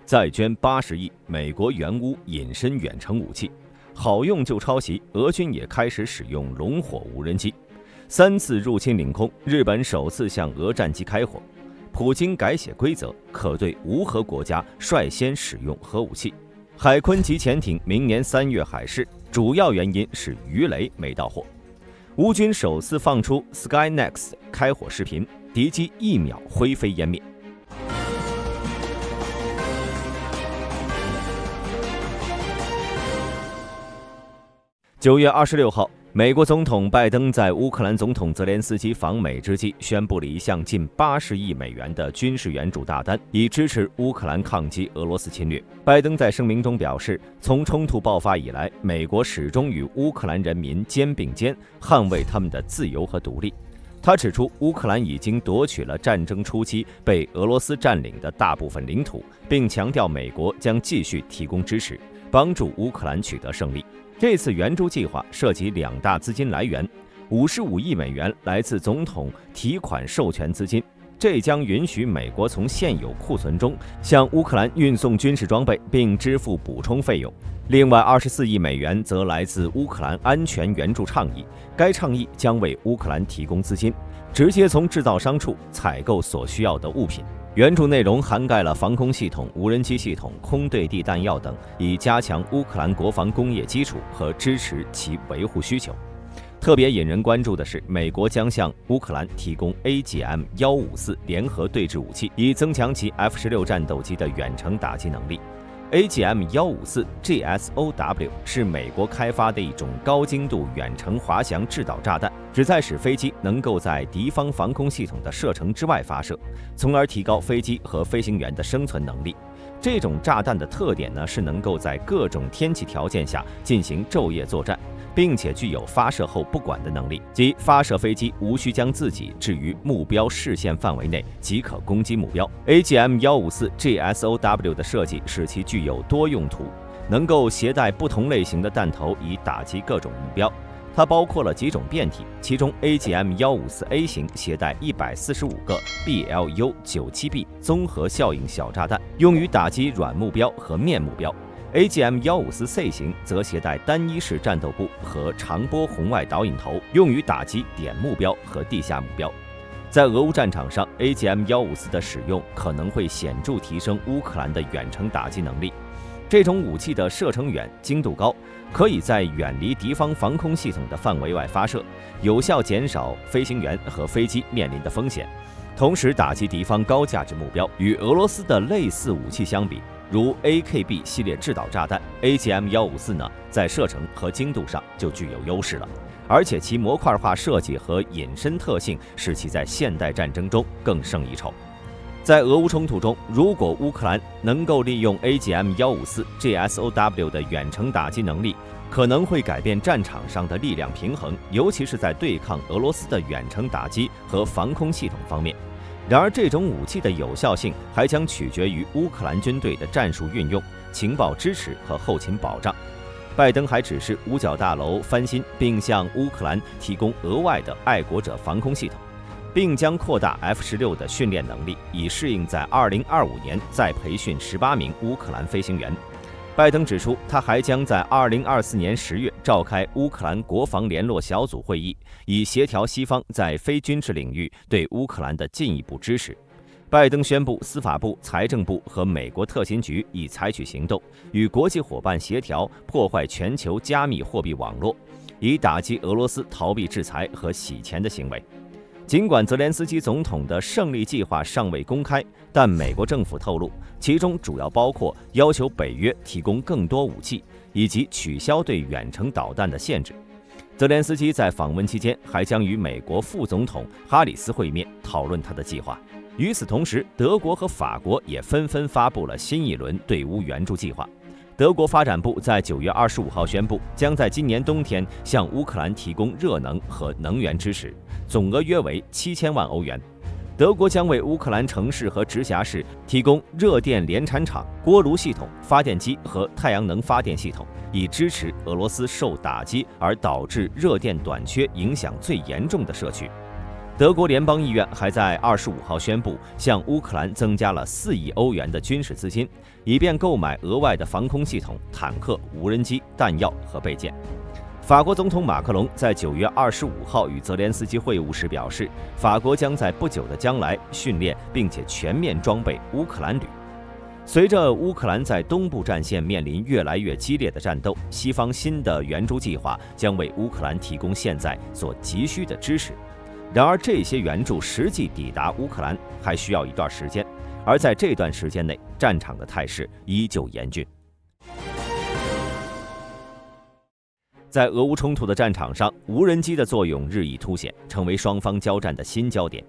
再捐80亿，美国援乌隐身远程武器，好用就抄袭，俄军也开始使用龙火无人机。3次入侵领空，日本首次向俄战机开火。普京改写规则，可对无核国家率先使用核武器。海鲲级潜艇明年3月海试，主要原因是鱼雷没到货。乌军首次放出 Skynex 开火视频，敌机1秒灰飞烟灭。9月26号，美国总统拜登在乌克兰总统泽连斯基访美之际，宣布了一项近80亿美元的军事援助大单，以支持乌克兰抗击俄罗斯侵略。拜登在声明中表示，从冲突爆发以来，美国始终与乌克兰人民肩并肩，捍卫他们的自由和独立。他指出，乌克兰已经夺取了战争初期被俄罗斯占领的大部分领土，并强调美国将继续提供支持，帮助乌克兰取得胜利。这次援助计划涉及2大资金来源，55亿美元来自总统提款授权资金，这将允许美国从现有库存中向乌克兰运送军事装备，并支付补充费用。另外24亿美元则来自乌克兰安全援助倡议，该倡议将为乌克兰提供资金，直接从制造商处采购所需要的物品。援助内容涵盖了防空系统、无人机系统、空对地弹药等，以加强乌克兰国防工业基础和支持其维护需求。特别引人关注的是，美国将向乌克兰提供 AGM-154 联合对峙武器，以增强其 F-16战斗机的远程打击能力。AGM-154 GSOW 是美国开发的一种高精度远程滑翔制导炸弹，旨在使飞机能够在敌方防空系统的射程之外发射，从而提高飞机和飞行员的生存能力。这种炸弹的特点呢，是能够在各种天气条件下进行昼夜作战，并且具有发射后不管的能力，即发射飞机无需将自己置于目标视线范围内即可攻击目标。AGM-154 GSOW 的设计使其具有多用途，能够携带不同类型的弹头以打击各种目标。它包括了几种变体，其中 AGM-154A 型携带145个 BLU-97B 综合效应小炸弹，用于打击软目标和面目标。AGM-154C 型则携带单一式战斗部和长波红外导引头，用于打击点目标和地下目标。在俄乌战场上， AGM-154的使用可能会显著提升乌克兰的远程打击能力。这种武器的射程远、精度高，可以在远离敌方防空系统的范围外发射，有效减少飞行员和飞机面临的风险，同时打击敌方高价值目标。与俄罗斯的类似武器相比，如 AKB 系列制导炸弹 ，AGM-154呢，在射程和精度上就具有优势了，而且其模块化设计和隐身特性使其在现代战争中更胜一筹。在俄乌冲突中，如果乌克兰能够利用 AGM-154 GSOW 的远程打击能力，可能会改变战场上的力量平衡，尤其是在对抗俄罗斯的远程打击和防空系统方面。然而，这种武器的有效性还将取决于乌克兰军队的战术运用、情报支持和后勤保障。拜登还指示五角大楼翻新，并向乌克兰提供额外的爱国者防空系统，并将扩大 F-16的训练能力，以适应在2025年再培训18名乌克兰飞行员。拜登指出，他还将在2024年10月召开乌克兰国防联络小组会议，以协调西方在非军事领域对乌克兰的进一步支持。拜登宣布，司法部、财政部和美国特勤局已采取行动，与国际伙伴协调破坏全球加密货币网络，以打击俄罗斯逃避制裁和洗钱的行为。尽管泽连斯基总统的胜利计划尚未公开，但美国政府透露，其中主要包括要求北约提供更多武器，以及取消对远程导弹的限制。泽连斯基在访问期间还将与美国副总统哈里斯会面，讨论他的计划。与此同时，德国和法国也纷纷发布了新一轮对乌援助计划。德国发展部在9月25号宣布，将在今年冬天向乌克兰提供热能和能源支持，总额约为7000万欧元。德国将为乌克兰城市和直辖市提供热电联产厂、锅炉系统、发电机和太阳能发电系统，以支持俄罗斯受打击而导致热电短缺影响最严重的社区。德国联邦议院还在25号宣布，向乌克兰增加了4亿欧元的军事资金，以便购买额外的防空系统、坦克、无人机、弹药和备件。法国总统马克龙在9月25号与泽连斯基会晤时表示，法国将在不久的将来训练并且全面装备乌克兰旅。随着乌克兰在东部战线面临越来越激烈的战斗，西方新的援助计划将为乌克兰提供现在所急需的支持。然而，这些援助实际抵达乌克兰还需要一段时间，而在这段时间内，战场的态势依旧严峻。在俄乌冲突的战场上，无人机的作用日益凸显，成为双方交战的新焦点。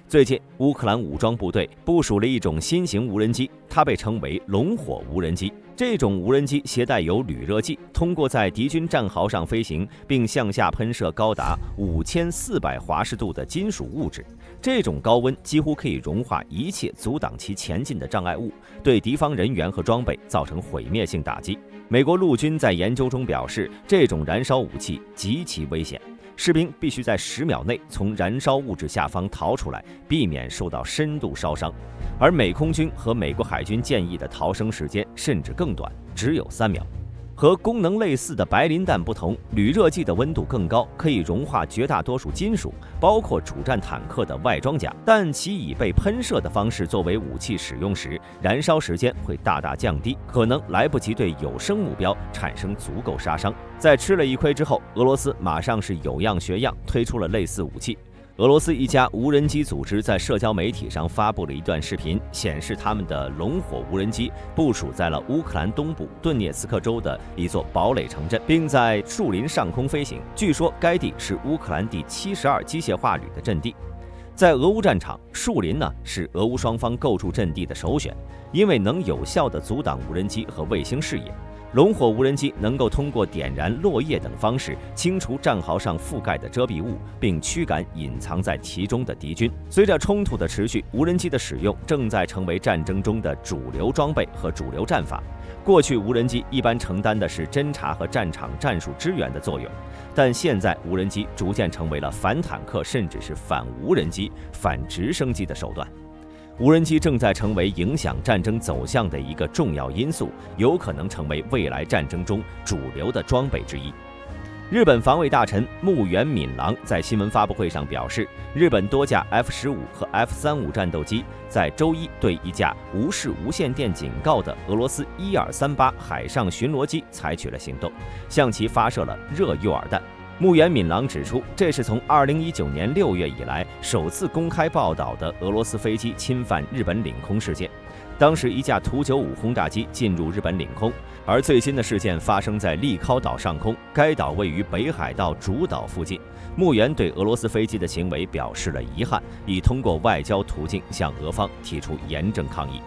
最近，乌克兰武装部队部署了一种新型无人机，它被称为龙火无人机。这种无人机携带有铝热剂，通过在敌军战壕上飞行，并向下喷射高达5400华氏度的金属物质。这种高温几乎可以融化一切阻挡其前进的障碍物，对敌方人员和装备造成毁灭性打击。美国陆军在研究中表示，这种燃烧武器极其危险，士兵必须在10秒内从燃烧物质下方逃出来，避免受到深度烧伤。而美空军和美国海军建议的逃生时间甚至更短，只有3秒。和功能类似的白磷弹不同，铝热剂的温度更高，可以融化绝大多数金属，包括主战坦克的外装甲。但其以被喷射的方式作为武器使用时，燃烧时间会大大降低，可能来不及对有生目标产生足够杀伤。在吃了一亏之后，俄罗斯马上是有样学样推出了类似武器。俄罗斯一家无人机组织在社交媒体上发布了一段视频，显示他们的龙火无人机部署在了乌克兰东部顿涅茨克州的一座堡垒城镇，并在树林上空飞行。据说该地是乌克兰第72机械化旅的阵地。在俄乌战场，树林是俄乌双方构筑阵地的首选，因为能有效地阻挡无人机和卫星视野。龙火无人机能够通过点燃落叶等方式清除战壕上覆盖的遮蔽物，并驱赶隐藏在其中的敌军。随着冲突的持续，无人机的使用正在成为战争中的主流装备和主流战法。过去无人机一般承担的是侦察和战场战术支援的作用，但现在无人机逐渐成为了反坦克甚至是反无人机、反直升机的手段。无人机正在成为影响战争走向的一个重要因素，有可能成为未来战争中主流的装备之一。日本防卫大臣木原敏郎在新闻发布会上表示，日本多架 F-15和 F-35战斗机在周一对一架无视无线电警告的俄罗斯伊尔38海上巡逻机采取了行动，向其发射了热诱饵弹。木原敏郎指出，这是从2019年6月以来首次公开报道的俄罗斯飞机侵犯日本领空事件。当时一架图95轰炸机进入日本领空，而最新的事件发生在利尻岛上空，该岛位于北海道主岛附近。木原对俄罗斯飞机的行为表示了遗憾，已通过外交途径向俄方提出严正抗议。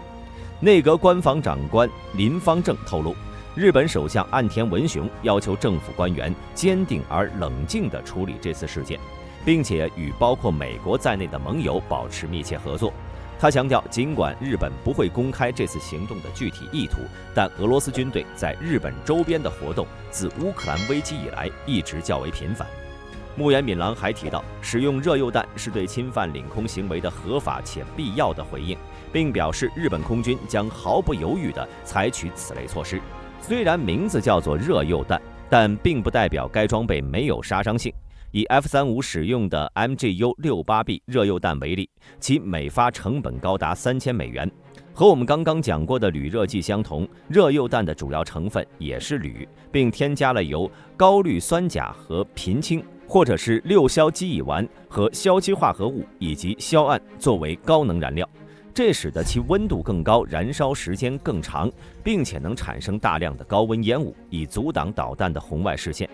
内阁官房长官林方正透露，日本首相岸田文雄要求政府官员坚定而冷静地处理这次事件，并且与包括美国在内的盟友保持密切合作。他强调，尽管日本不会公开这次行动的具体意图，但俄罗斯军队在日本周边的活动自乌克兰危机以来一直较为频繁。木原敏郎还提到，使用热诱弹是对侵犯领空行为的合法且必要的回应，并表示日本空军将毫不犹豫地采取此类措施。虽然名字叫做热诱弹，但并不代表该装备没有杀伤性。以 F-35使用的 MGU-68B 热诱弹为例，其每发成本高达$3000。和我们刚刚讲过的铝热剂相同，热诱弹的主要成分也是铝，并添加了由高氯酸钾和贫氢或者是6硝基乙烷和硝基化合物以及硝铵作为高能燃料。这使得其温度更高，燃烧时间更长，并且能产生大量的高温烟雾，以阻挡导弹的红外视线。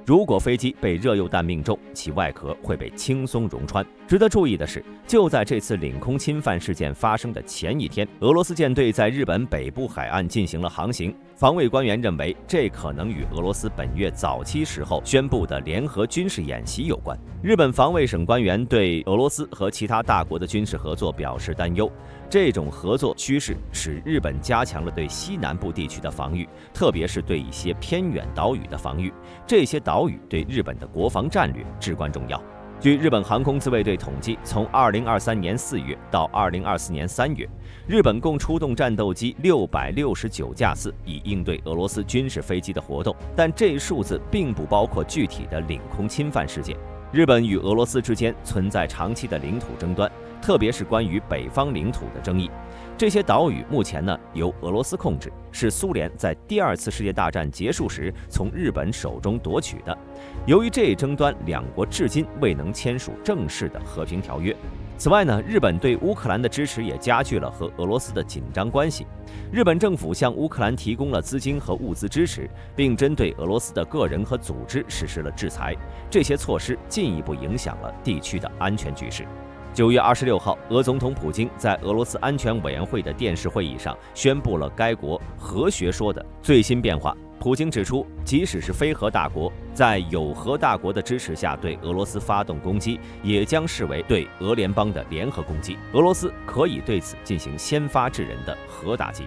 如果飞机被热诱弹命中，其外壳会被轻松溶穿。值得注意的是，就在这次领空侵犯事件发生的前一天，俄罗斯舰队在日本北部海岸进行了航行。防卫官员认为，这可能与俄罗斯本月早期时候宣布的联合军事演习有关。日本防卫省官员对俄罗斯和其他大国的军事合作表示担忧。这种合作趋势使日本加强了对西南部地区的防御，特别是对一些偏远岛屿的防御。这些岛屿对日本的国防战略至关重要。据日本航空自卫队统计，从2023年4月到2024年3月，日本共出动战斗机669架次，以应对俄罗斯军事飞机的活动。但这一数字并不包括具体的领空侵犯事件。日本与俄罗斯之间存在长期的领土争端，特别是关于北方领土的争议。这些岛屿目前由俄罗斯控制，是苏联在第2次世界大战结束时从日本手中夺取的。由于这一争端，两国至今未能签署正式的和平条约。此外日本对乌克兰的支持也加剧了和俄罗斯的紧张关系。日本政府向乌克兰提供了资金和物资支持，并针对俄罗斯的个人和组织实施了制裁。这些措施进一步影响了地区的安全局势。9月26号，俄总统普京在俄罗斯安全委员会的电视会议上宣布了该国核学说的最新变化。普京指出，即使是非核大国，在有核大国的支持下对俄罗斯发动攻击，也将视为对俄联邦的联合攻击。俄罗斯可以对此进行先发制人的核打击。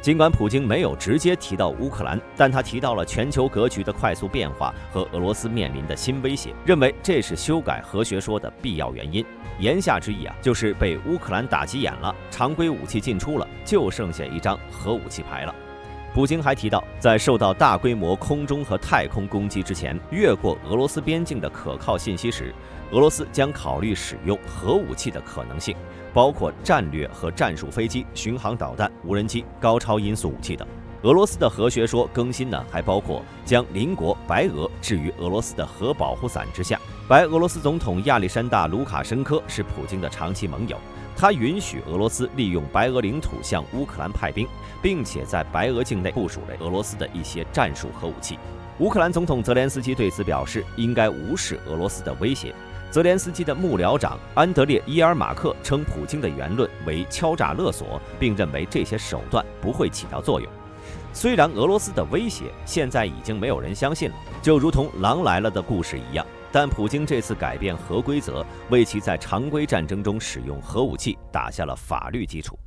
尽管普京没有直接提到乌克兰，但他提到了全球格局的快速变化和俄罗斯面临的新威胁，认为这是修改核学说的必要原因。言下之意就是被乌克兰打急眼了，常规武器进出了，就剩下一张核武器牌了。普京还提到，在受到大规模空中和太空攻击之前，越过俄罗斯边境的可靠信息时，俄罗斯将考虑使用核武器的可能性，包括战略和战术飞机、巡航导弹、无人机、高超音速武器等。俄罗斯的核学说更新还包括将邻国白俄置于俄罗斯的核保护伞之下。白俄罗斯总统亚历山大·卢卡申科是普京的长期盟友，他允许俄罗斯利用白俄领土向乌克兰派兵，并且在白俄境内部署了俄罗斯的一些战术核武器。乌克兰总统泽连斯基对此表示，应该无视俄罗斯的威胁。泽连斯基的幕僚长安德烈·伊尔马克称普京的言论为敲诈勒索，并认为这些手段不会起到作用。虽然俄罗斯的威胁现在已经没有人相信了，就如同狼来了的故事一样，但普京这次改变核规则，为其在常规战争中使用核武器打下了法律基础。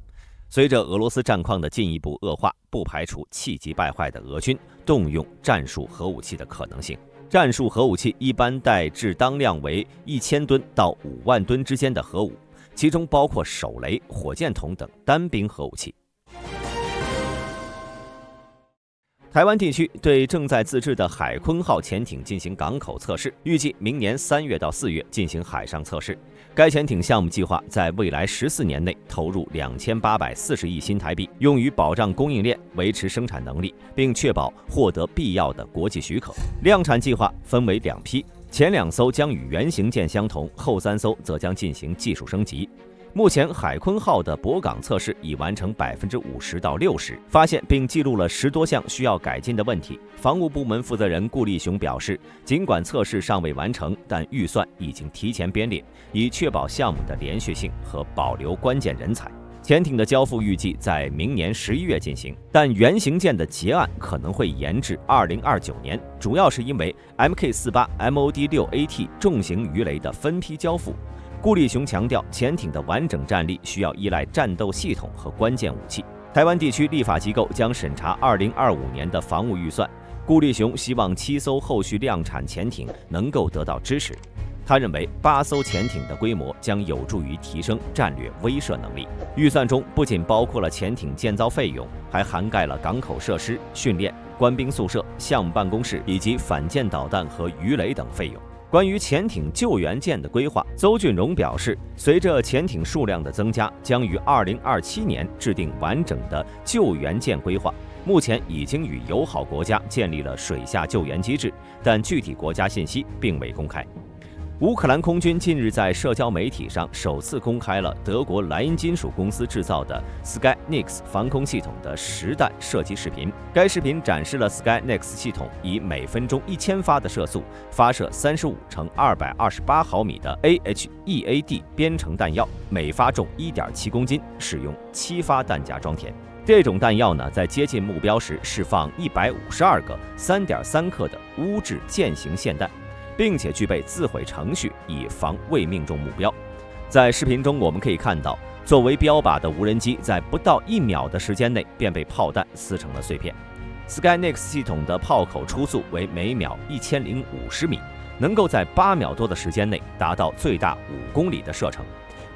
随着俄罗斯战况的进一步恶化，不排除气急败坏的俄军动用战术核武器的可能性。战术核武器一般带制当量为1000吨到5万吨之间的核武，其中包括手雷、火箭筒等单兵核武器。台湾地区对正在自制的海鲲号潜艇进行港口测试，预计明年3月到4月进行海上测试。该潜艇项目计划在未来14年内投入2840亿新台币，用于保障供应链、维持生产能力，并确保获得必要的国际许可。量产计划分为2批，前2艘将与原型舰相同，后3艘则将进行技术升级。目前海鲲号的泊港测试已完成50%到60%，发现并记录了10多项需要改进的问题。防务部门负责人顾立雄表示，尽管测试尚未完成，但预算已经提前编列，以确保项目的连续性和保留关键人才。潜艇的交付预计在明年11月进行，但原型舰的结案可能会延至2029年，主要是因为 MK48 MOD6AT 重型鱼雷的分批交付。顾立雄强调，潜艇的完整战力需要依赖战斗系统和关键武器。台湾地区立法机构将审查2025年的防务预算。顾立雄希望7艘后续量产潜艇能够得到支持。他认为8艘潜艇的规模将有助于提升战略威慑能力。预算中不仅包括了潜艇建造费用，还涵盖了港口设施、训练、官兵宿舍、项目办公室以及反舰导弹和鱼雷等费用。关于潜艇救援舰的规划，邹俊荣表示，随着潜艇数量的增加，将于2027年制定完整的救援舰规划。目前已经与友好国家建立了水下救援机制，但具体国家信息并未公开。乌克兰空军近日在社交媒体上首次公开了德国莱茵金属公司制造的 Skynex 防空系统的实弹射击视频。该视频展示了 Skynex 系统以每分钟1000发的射速发射35×228毫米的 AHEAD 编程弹药，每发重1.7公斤，使用7发弹夹装填。这种弹药在接近目标时释放152个3.3克的钨制舰型霰弹，并且具备自毁程序，以防未命中目标。在视频中，我们可以看到，作为标靶的无人机在不到1秒的时间内便被炮弹撕成了碎片。Skynex 系统的炮口初速为每秒1050米，能够在8秒多的时间内达到最大5公里的射程。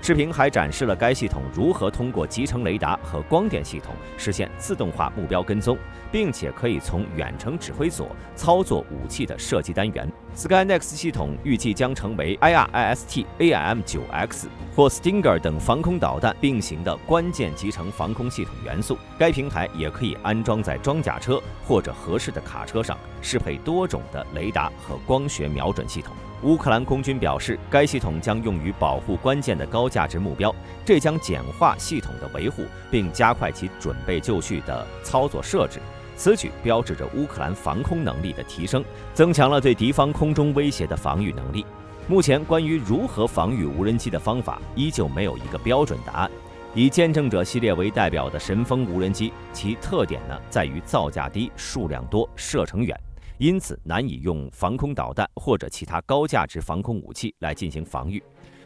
视频还展示了该系统如何通过集成雷达和光电系统实现自动化目标跟踪，并且可以从远程指挥所操作武器的射击单元。Skynex 系统预计将成为 IRIS-T-AIM-9X 或 Stinger 等防空导弹并行的关键集成防空系统元素。该平台也可以安装在装甲车或者合适的卡车上，适配多种的雷达和光学瞄准系统。乌克兰空军表示，该系统将用于保护关键的高价值目标，这将简化系统的维护，并加快其准备就绪的操作设置。此举标志着乌克兰防空能力的提升，增强了对敌方空中威胁的防御能力。目前，关于如何防御无人机的方法依旧没有一个标准答案。以见证者系列为代表的神风无人机，其特点在于造价低、数量多、射程远，因此难以用防空导弹或者其他高价值防空武器来进行防御，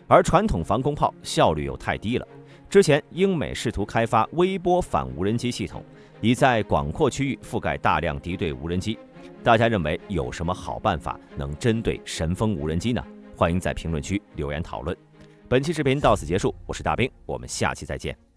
而传统防空炮效率又太低了。之前，英美试图开发微波反无人机系统，以在广阔区域覆盖大量敌对无人机。大家认为有什么好办法能针对神风无人机呢？欢迎在评论区留言讨论。本期视频到此结束，我是大兵，我们下期再见。